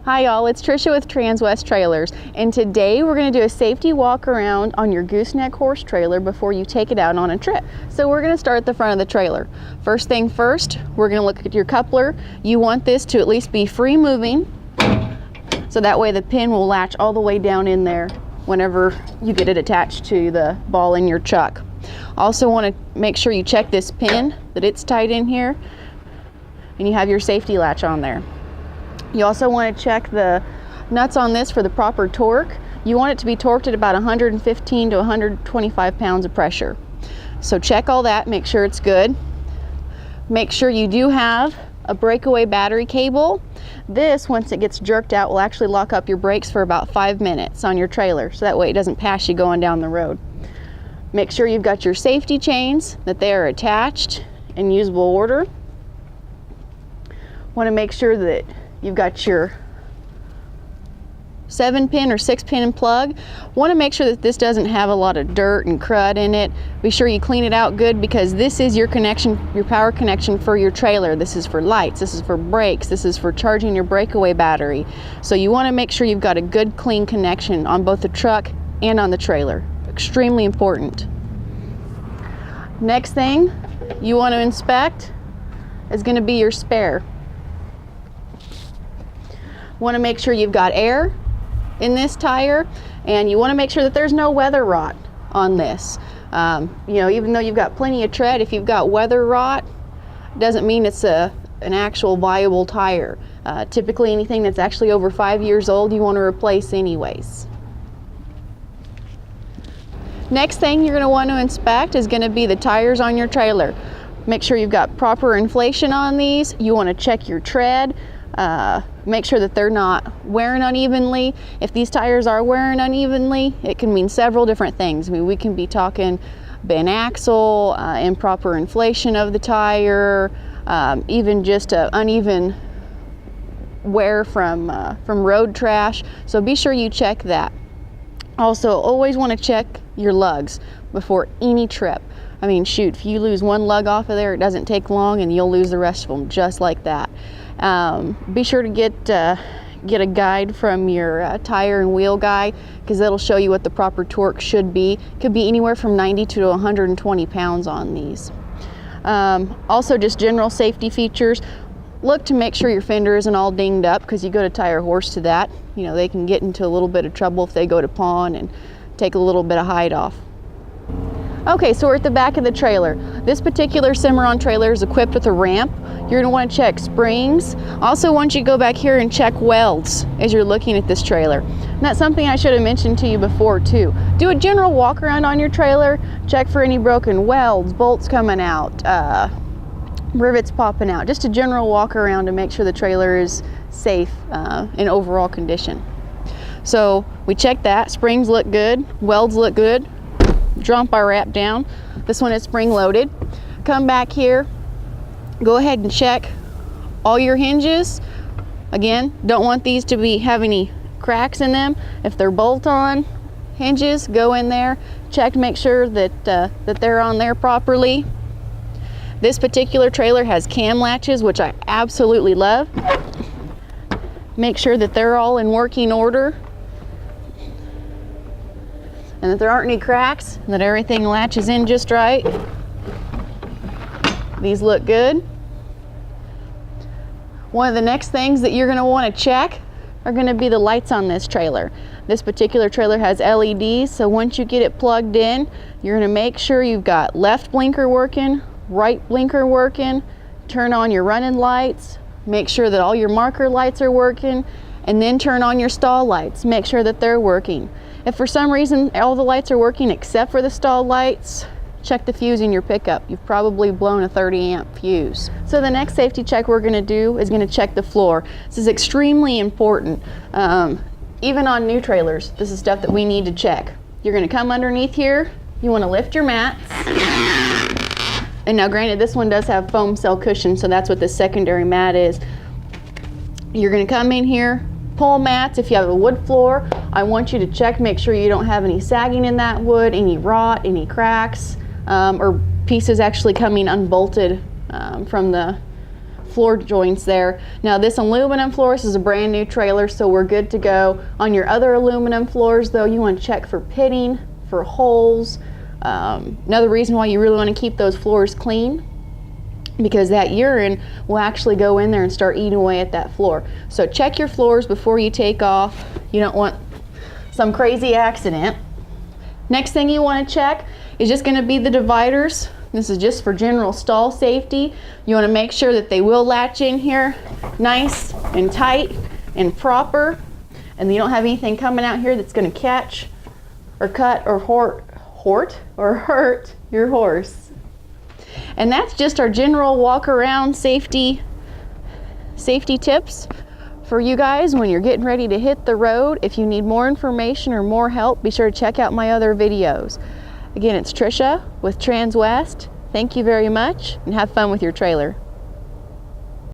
Hi y'all, it's Trisha with Transwest Trailers, and today we're going to do a safety walk around on your gooseneck horse trailer before you take it out on a trip. So we're going to start at the front of the trailer. First thing first, we're going to look at your coupler. You want this to at least be free moving, so that way the pin will latch all the way down in there whenever you get it attached to the ball in your chuck. Also want to make sure you check this pin, that it's tight in here, and you have your safety latch on there. You also want to check the nuts on this for the proper torque. You want it to be torqued at about 115 to 125 pounds of pressure. So check all that, make sure it's good. Make sure you do have a breakaway battery cable. This, once it gets jerked out, will actually lock up your brakes for about 5 minutes on your trailer, so that way it doesn't pass you going down the road. Make sure you've got your safety chains, that they are attached in usable order. Want to make sure that you've got your 7-pin or 6-pin plug. Want to make sure that this doesn't have a lot of dirt and crud in it. Be sure you clean it out good, because this is your connection, your power connection for your trailer. This is for lights, this is for brakes, this is for charging your breakaway battery. So you want to make sure you've got a good clean connection on both the truck and on the trailer. Extremely important. Next thing you want to inspect is going to be your spare. Want to make sure you've got air in this tire, and you want to make sure that there's no weather rot on this. You know, even though you've got plenty of tread, if you've got weather rot, it doesn't mean it's an actual viable tire. Typically anything that's actually over 5 years old you want to replace anyways. Next thing you're going to want to inspect is going to be the tires on your trailer. Make sure you've got proper inflation on these. You want to check your tread. Make sure that they're not wearing unevenly. If these tires are wearing unevenly, it can mean several different things. I mean, we can be talking bent axle, improper inflation of the tire, even just uneven wear from road trash. So be sure you check that. Also, always want to check your lugs before any trip. I mean, shoot, if you lose one lug off of there, it doesn't take long and you'll lose the rest of them just like that. Be sure to get a guide from your tire and wheel guy, because that'll show you what the proper torque should be. It could be anywhere from 90 to 120 pounds on these. Also, just general safety features. Look to make sure your fender isn't all dinged up, because you go to tie your horse to that. You know, they can get into a little bit of trouble if they go to pawn and take a little bit of hide off. Okay, so we're at the back of the trailer. This particular Cimarron trailer is equipped with a ramp. You're going to want to check springs. Also want you to go back here and check welds as you're looking at this trailer. And that's something I should have mentioned to you before too. Do a general walk around on your trailer. Check for any broken welds, bolts coming out, rivets popping out. Just a general walk around to make sure the trailer is safe in overall condition. So we checked that. Springs look good, welds look good. Drop our wrap down. This one is spring loaded. Come back here, go ahead and check all your hinges. Again, don't want these to have any cracks in them. If they're bolt-on hinges, go in there, check to make sure that that they're on there properly. This particular trailer has cam latches, which I absolutely love. Make sure that they're all in working order, and that there aren't any cracks, and that everything latches in just right. These look good. One of the next things that you're going to want to check are going to be the lights on this trailer. This particular trailer has LEDs, so once you get it plugged in, you're going to make sure you've got left blinker working, right blinker working, turn on your running lights, make sure that all your marker lights are working, and then turn on your stall lights. Make sure that they're working. If for some reason all the lights are working except for the stall lights, check the fuse in your pickup. You've probably blown a 30 amp fuse. So the next safety check we're going to do is going to check the floor. This is extremely important. Even on new trailers, this is stuff that we need to check. You're going to come underneath here. You want to lift your mats. And now granted, this one does have foam cell cushion, so that's what the secondary mat is. You're going to come in here, pull mats. If you have a wood floor, I want you to check, make sure you don't have any sagging in that wood, any rot, any cracks, or pieces actually coming unbolted from floor joints there. Now this aluminum floor, this is a brand new trailer, so we're good to go. On your other aluminum floors though, you want to check for pitting, for holes. Another reason why you really want to keep those floors clean, because that urine will actually go in there and start eating away at that floor. So check your floors before you take off. You don't want some crazy accident. Next thing you want to check is just going to be the dividers. This is just for general stall safety. You want to make sure that they will latch in here nice and tight and proper, and you don't have anything coming out here that's going to catch or cut or hurt your horse. And that's just our general walk around safety tips for you guys when you're getting ready to hit the road. If you need more information or more help, be sure to check out my other videos. Again, it's Trisha with Transwest. Thank you very much, and have fun with your trailer.